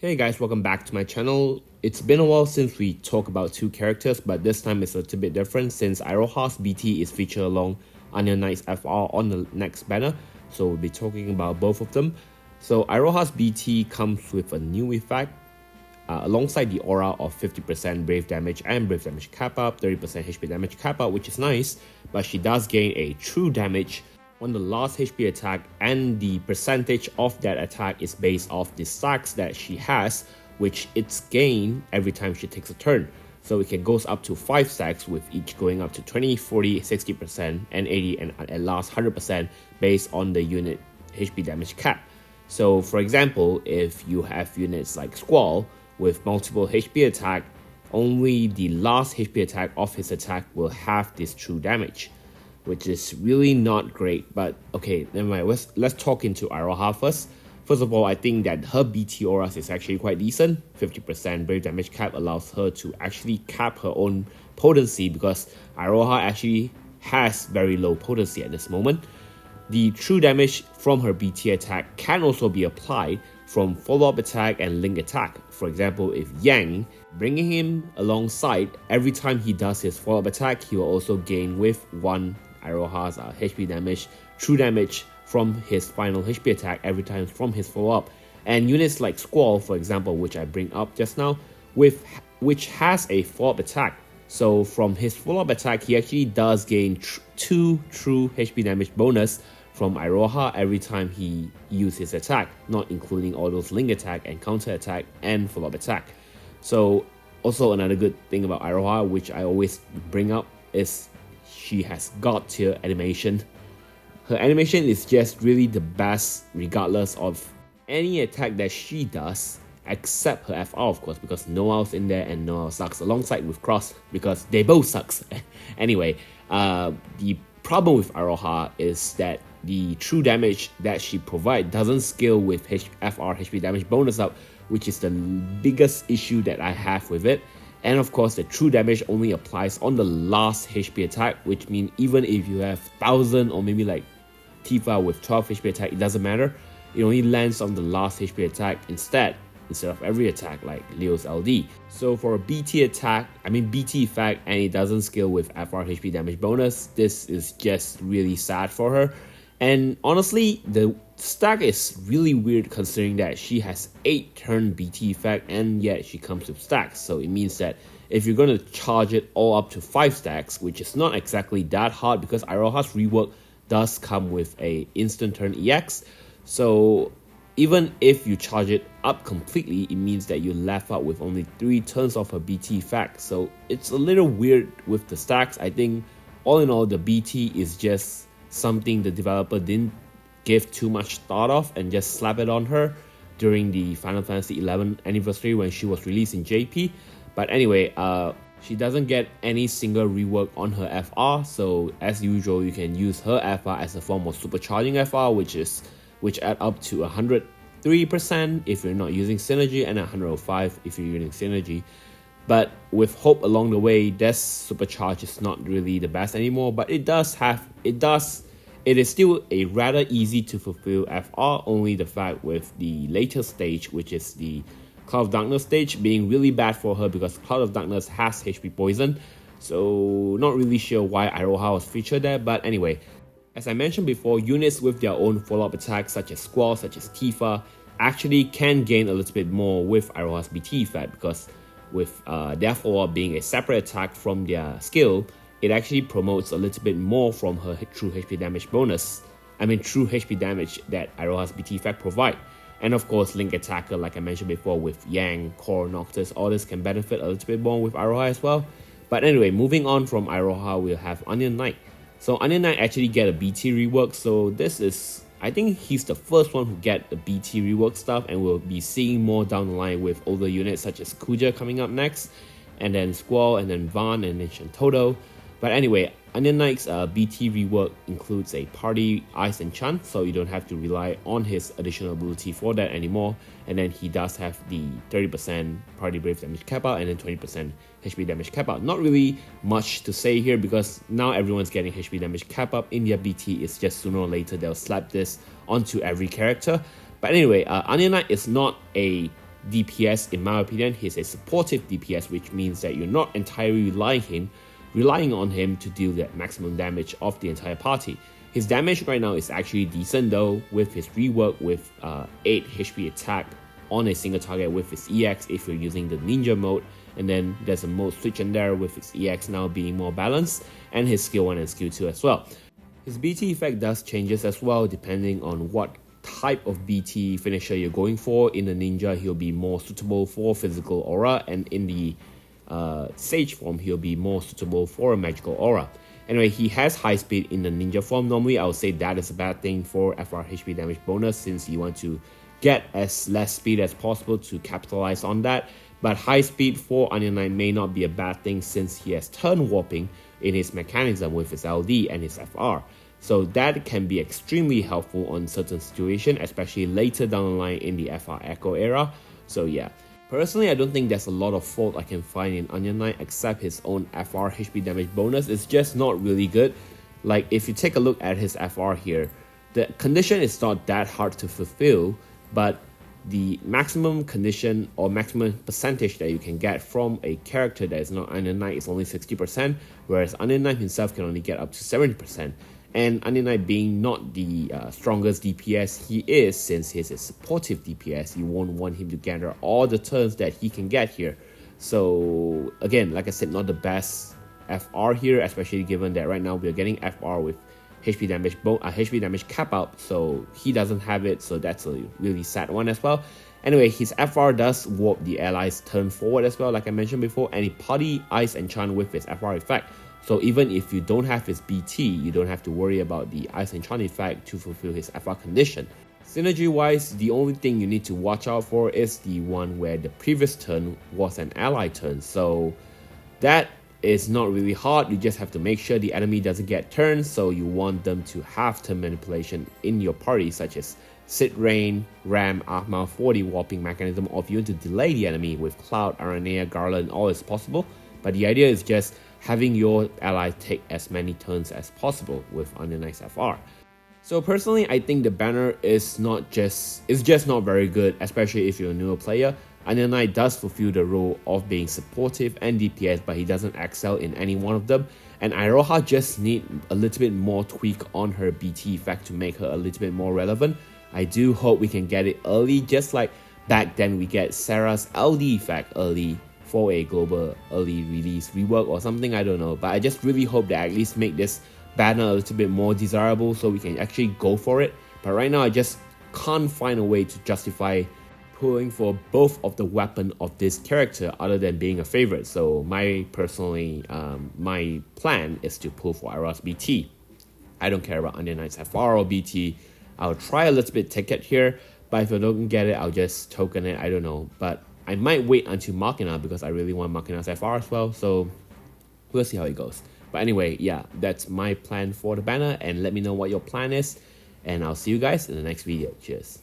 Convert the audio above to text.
Hey guys, welcome back to my channel. It's been a while since we talked about two characters, but this time it's a little bit different since Iroha BT is featured along Onion Knight's FR on the next banner, so we'll be talking about both of them. So Iroha BT comes with a new effect alongside the aura of 50% brave damage and brave damage cap up, 30% HP damage cap up, which is nice, but she does gain a true damage on the last HP attack, and the percentage of that attack is based off the stacks that she has, which it's gained every time she takes a turn. So it goes up to 5 stacks, with each going up to 20, 40, 60%, and 80, and at last 100% based on the unit HP damage cap. So for example, if you have units like Squall with multiple HP attack, only the last HP attack of his attack will have this true damage, which is really not great. But okay, never mind. Let's talk into Iroha first. First of all, I think that her BT auras is actually quite decent. 50% brave damage cap allows her to actually cap her own potency, because Iroha actually has very low potency at this moment. The true damage from her BT attack can also be applied from follow-up attack and link attack. For example, if Yang, bringing him alongside, every time he does his follow-up attack, he will also gain with 1 Iroha's HP damage, true damage from his final HP attack every time from his follow-up. And units like Squall, for example, which I bring up just now, which has a follow-up attack. So from his follow-up attack, he actually does gain 2 true HP damage bonus from Iroha every time he uses his attack, not including all those link attack and counter attack and follow-up attack. So also another good thing about Iroha, which I always bring up, is she has God tier animation. Her animation is just really the best regardless of any attack that she does, except her FR, of course, because Noel's in there and Noel sucks alongside with Cross, because they both sucks. Anyway, the problem with Iroha is that the true damage that she provides doesn't scale with FR HP damage bonus up, which is the biggest issue that I have with it. And of course, the true damage only applies on the last HP attack, which means even if you have 1000 or maybe like Tifa with 12 HP attack, it doesn't matter. It only lands on the last HP attack instead of every attack like Leo's LD. So for a BT effect, and it doesn't scale with FR HP damage bonus, this is just really sad for her. And honestly, the stack is really weird considering that she has 8 turn BT effect and yet she comes with stacks. So it means that if you're going to charge it all up to 5 stacks, which is not exactly that hard because Iroha's rework does come with a instant turn EX. So even if you charge it up completely, it means that you're left out with only 3 turns of her BT effect. So it's a little weird with the stacks. I think all in all, the BT is just something the developer didn't give too much thought of and just slap it on her during the Final Fantasy XI anniversary when she was released in JP. But anyway, she doesn't get any single rework on her FR, so as usual, you can use her FR as a form of supercharging FR, which add up to 103% if you're not using synergy and 105 if you're using synergy. But with Hope along the way, this supercharge is not really the best anymore, but it is still a rather easy to fulfill FR, only the fact with the later stage, which is the Cloud of Darkness stage, being really bad for her because Cloud of Darkness has HP poison. So not really sure why Iroha was featured there, but anyway, as I mentioned before, units with their own follow-up attacks such as Squall, such as Tifa, actually can gain a little bit more with Iroha's BT effect, because with their follow-up being a separate attack from their skill, it actually promotes a little bit more from her true HP damage bonus. True HP damage that Iroha's BT effect provide. And of course, Link Attacker, like I mentioned before, with Yang, Core, Noctis, all this can benefit a little bit more with Iroha as well. But anyway, moving on from Iroha, we'll have Onion Knight. So Onion Knight actually get a BT rework, so this is, I think he's the first one who get the BT rework stuff, and we'll be seeing more down the line with older units such as Kuja coming up next, and then Squall, and then Van, and then Shantoto. But anyway, Onion Knight's BT rework includes a party Ice Enchant, so you don't have to rely on his additional ability for that anymore. And then he does have the 30% party brave damage cap out and then 20% HP damage cap out. Not really much to say here because now everyone's getting HP damage cap up in their BT. It's just sooner or later they'll slap this onto every character. But anyway, Onion Knight is not a DPS, in my opinion, he's a supportive DPS, which means that you're not entirely relying on him to deal the maximum damage of the entire party. His damage right now is actually decent though, with his rework with 8 HP attack on a single target with his EX if you're using the ninja mode, and then there's a mode switch in there with his EX now being more balanced, and his skill 1 and skill 2 as well. His BT effect does changes as well depending on what type of BT finisher you're going for. In the ninja, he'll be more suitable for physical aura, and in the sage form, he'll be more suitable for a magical aura. Anyway, he has high speed in the ninja form. Normally, I would say that is a bad thing for FR HP damage bonus, since you want to get as less speed as possible to capitalize on that. But high speed for Onion Knight may not be a bad thing, since he has turn warping in his mechanism with his LD and his FR. So that can be extremely helpful on certain situations, especially later down the line in the FR Echo era. So yeah. Personally, I don't think there's a lot of fault I can find in Onion Knight except his own FR HP damage bonus. It's just not really good. Like, if you take a look at his FR here, the condition is not that hard to fulfill, but the maximum condition or maximum percentage that you can get from a character that is not Onion Knight is only 60%, whereas Onion Knight himself can only get up to 70%. And Onion Knight being not the strongest DPS he is, since he's a supportive DPS, you won't want him to gather all the turns that he can get here. So again, like I said, not the best FR here, especially given that right now we're getting FR with HP damage cap out, so he doesn't have it, so that's a really sad one as well. Anyway, his FR does warp the allies turn forward as well, like I mentioned before, and he party ice enchant with his FR effect. So even if you don't have his BT, you don't have to worry about the Ice Enchant effect to fulfill his FR condition. Synergy wise, the only thing you need to watch out for is the one where the previous turn was an ally turn. So that is not really hard, you just have to make sure the enemy doesn't get turned, so you want them to have turn manipulation in your party, such as Sit Rain, Ram, Ahma for the warping mechanism, or if you want to delay the enemy with Cloud, Aranea, Garland, all is possible. But the idea is just having your ally take as many turns as possible with Onion Knight's FR. So personally, I think the banner is just not very good, especially if you're a newer player. Onion Knight does fulfill the role of being supportive and DPS, but he doesn't excel in any one of them. And Iroha just need a little bit more tweak on her BT effect to make her a little bit more relevant. I do hope we can get it early, just like back then we get Sarah's LD effect early for a global early release rework or something, I don't know. But I just really hope that at least make this banner a little bit more desirable so we can actually go for it. But right now I just can't find a way to justify pulling for both of the weapon of this character other than being a favorite. So my plan is to pull for Iroha's BT. I don't care about Onion Knight's FR or BT. I'll try a little bit ticket here, but if I don't get it, I'll just token it, I don't know. But I might wait until Machina because I really want Machina's FR as well, so we'll see how it goes. But anyway, yeah, that's my plan for the banner, and let me know what your plan is, and I'll see you guys in the next video. Cheers.